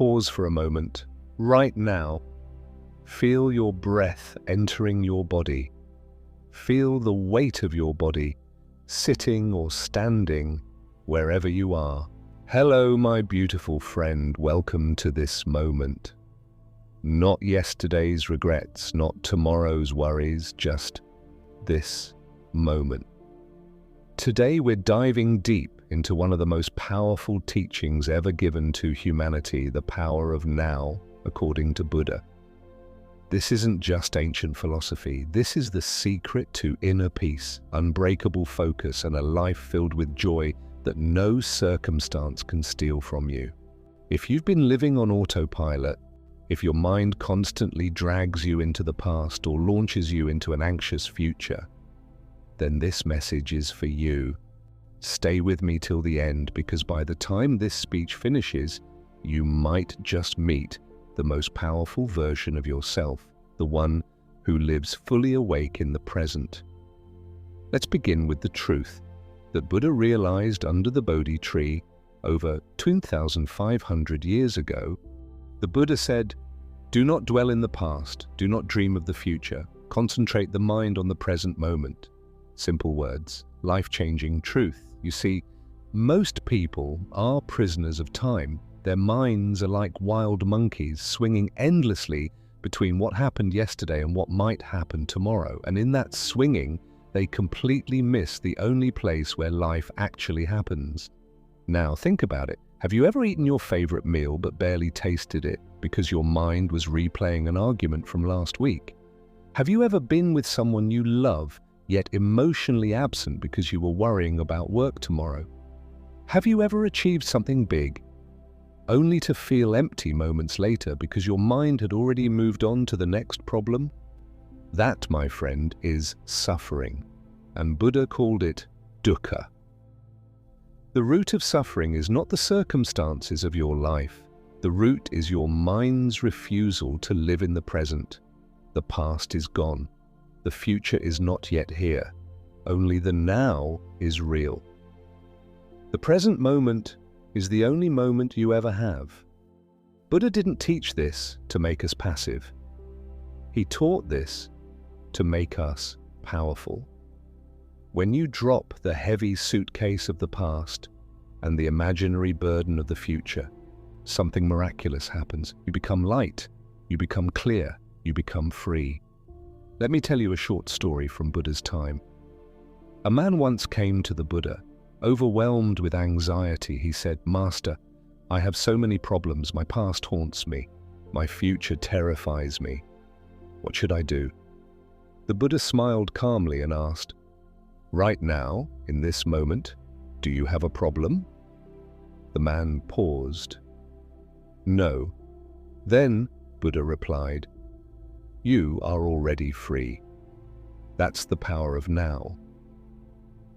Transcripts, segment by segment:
pause for a moment. Right now, feel your breath entering your body. Feel the weight of your body, sitting or standing, wherever you are. Hello, my beautiful friend. Welcome to this moment. Not yesterday's regrets, not tomorrow's worries, just this moment. Today we're diving deep into one of the most powerful teachings ever given to humanity, the power of now, according to Buddha. This isn't just ancient philosophy. This is the secret to inner peace, unbreakable focus, and a life filled with joy that no circumstance can steal from you. If you've been living on autopilot, if your mind constantly drags you into the past or launches you into an anxious future, then this message is for you. Stay with me till the end, because by the time this speech finishes, you might just meet the most powerful version of yourself, the one who lives fully awake in the present. Let's begin with the truth that Buddha realized under the Bodhi tree over 2,500 years ago. The Buddha said, "Do not dwell in the past, do not dream of the future, concentrate the mind on the present moment." Simple words, life-changing truth. You see, most people are prisoners of time. Their minds are like wild monkeys, swinging endlessly between what happened yesterday and what might happen tomorrow. And in that swinging, they completely miss the only place where life actually happens. Now, think about it. Have you ever eaten your favorite meal but barely tasted it because your mind was replaying an argument from last week? Have you ever been with someone you love, yet emotionally absent because you were worrying about work tomorrow? Have you ever achieved something big, only to feel empty moments later because your mind had already moved on to the next problem? That, my friend, is suffering, and Buddha called it dukkha. The root of suffering is not the circumstances of your life. The root is your mind's refusal to live in the present. The past is gone. The future is not yet here. Only the now is real. The present moment is the only moment you ever have. Buddha didn't teach this to make us passive. He taught this to make us powerful. When you drop the heavy suitcase of the past and the imaginary burden of the future, something miraculous happens. You become light, you become clear, you become free. Let me tell you a short story from Buddha's time. A man once came to the Buddha. Overwhelmed with anxiety, he said, "Master, I have so many problems. My past haunts me. My future terrifies me. What should I do?" The Buddha smiled calmly and asked, "Right now, in this moment, do you have a problem?" The man paused. "No." "Then," Buddha replied, "you are already free." That's the power of now.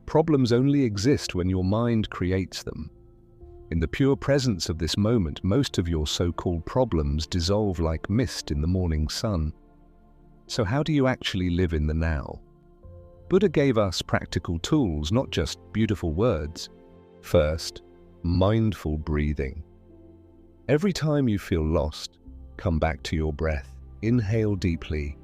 Problems only exist when your mind creates them. In the pure presence of this moment, most of your so-called problems dissolve like mist in the morning sun. So how do you actually live in the now? Buddha gave us practical tools, not just beautiful words. First, mindful breathing. Every time you feel lost, come back to your breath. Inhale deeply.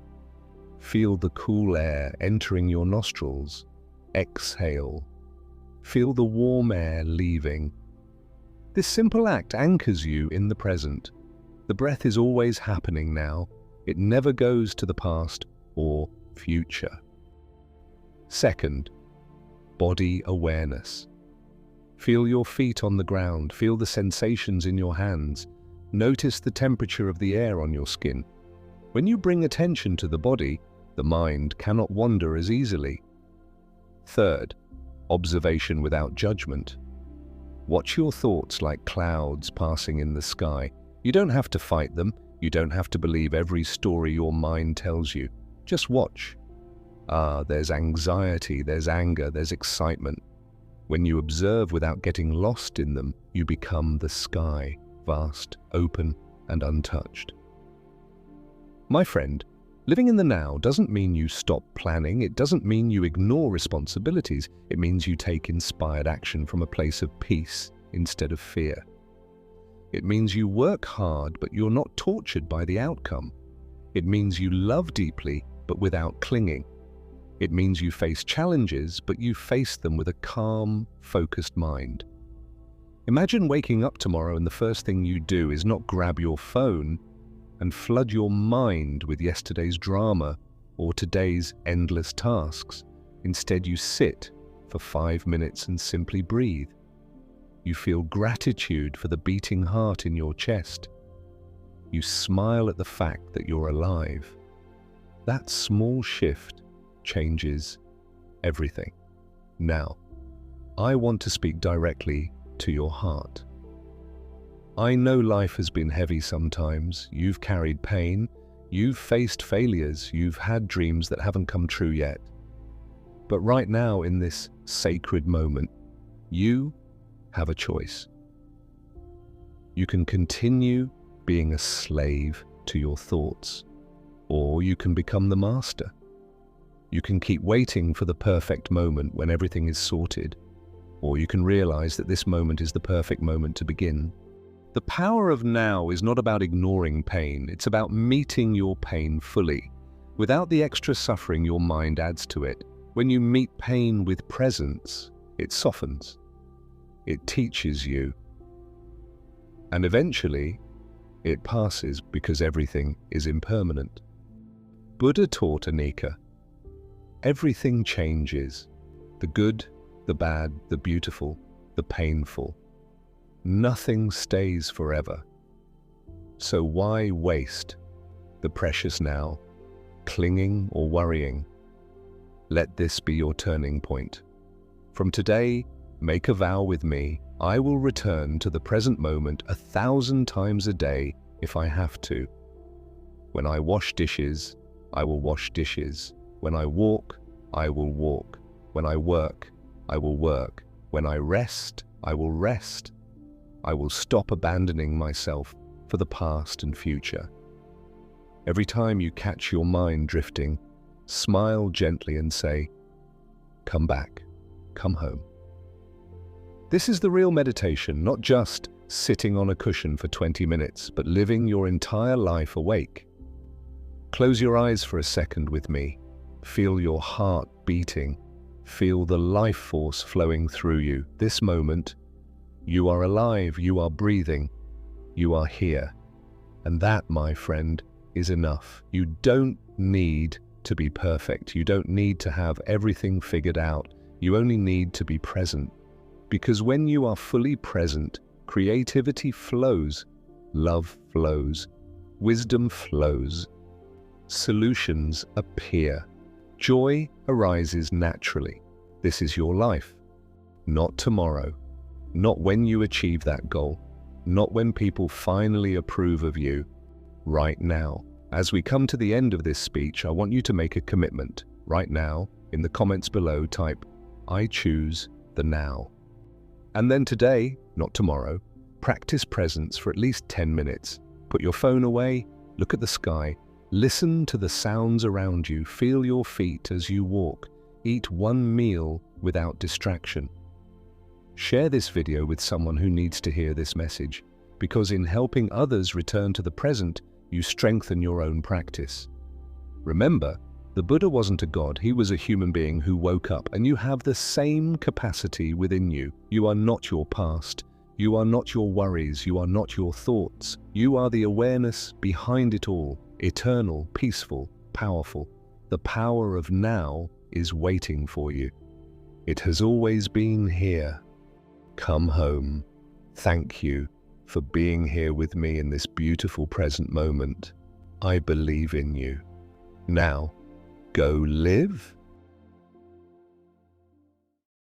Feel the cool air entering your nostrils. Exhale. Feel the warm air leaving. This simple act anchors you in the present. The breath is always happening now. It never goes to the past or future. Second, body awareness. Feel your feet on the ground. Feel the sensations in your hands. Notice the temperature of the air on your skin. When you bring attention to the body, the mind cannot wander as easily. Third, observation without judgment. Watch your thoughts like clouds passing in the sky. You don't have to fight them. You don't have to believe every story your mind tells you. Just watch. There's anxiety, there's anger, there's excitement. When you observe without getting lost in them, you become the sky, vast, open, and untouched. My friend, living in the now doesn't mean you stop planning. It doesn't mean you ignore responsibilities. It means you take inspired action from a place of peace instead of fear. It means you work hard, but you're not tortured by the outcome. It means you love deeply, but without clinging. It means you face challenges, but you face them with a calm, focused mind. Imagine waking up tomorrow and the first thing you do is not grab your phone and flood your mind with yesterday's drama or today's endless tasks. Instead, you sit for 5 minutes and simply breathe. You feel gratitude for the beating heart in your chest. You smile at the fact that you're alive. That small shift changes everything. Now, I want to speak directly to your heart. I know life has been heavy sometimes. You've carried pain. You've faced failures. You've had dreams that haven't come true yet. But right now, in this sacred moment, you have a choice. You can continue being a slave to your thoughts, or you can become the master. You can keep waiting for the perfect moment when everything is sorted, or you can realize that this moment is the perfect moment to begin. The power of now is not about ignoring pain, it's about meeting your pain fully, without the extra suffering your mind adds to it. When you meet pain with presence, it softens, it teaches you, and eventually it passes because everything is impermanent. Buddha taught Anika, everything changes, the good, the bad, the beautiful, the painful. Nothing stays forever. So why waste the precious now, clinging or worrying? Let this be your turning point. From today, make a vow with me. I will return to the present moment 1,000 times a day if I have to. When I wash dishes, I will wash dishes. When I walk, I will walk. When I work, I will work. When I rest, I will rest. I will stop abandoning myself for the past and future. Every time you catch your mind drifting, smile gently and say, "Come back, come home." This is the real meditation, not just sitting on a cushion for 20 minutes, but living your entire life awake. Close your eyes for a second with me. Feel your heart beating. Feel the life force flowing through you. This moment, you are alive, you are breathing, you are here. And that, my friend, is enough. You don't need to be perfect. You don't need to have everything figured out. You only need to be present. Because when you are fully present, creativity flows, love flows, wisdom flows, solutions appear. Joy arises naturally. This is your life. Not tomorrow. Not when you achieve that goal. Not when people finally approve of you. Right now. As we come to the end of this speech, I want you to make a commitment. Right now, in the comments below, type, "I choose the now." And then today, not tomorrow, practice presence for at least 10 minutes. Put your phone away, look at the sky, listen to the sounds around you, feel your feet as you walk, eat one meal without distraction. Share this video with someone who needs to hear this message, because in helping others return to the present, you strengthen your own practice. Remember, the Buddha wasn't a god, he was a human being who woke up, and you have the same capacity within you. You are not your past. You are not your worries. You are not your thoughts. You are the awareness behind it all, eternal, peaceful, powerful. The power of now is waiting for you. It has always been here. Come home. Thank you for being here with me in this beautiful present moment. I believe in you. Now, go live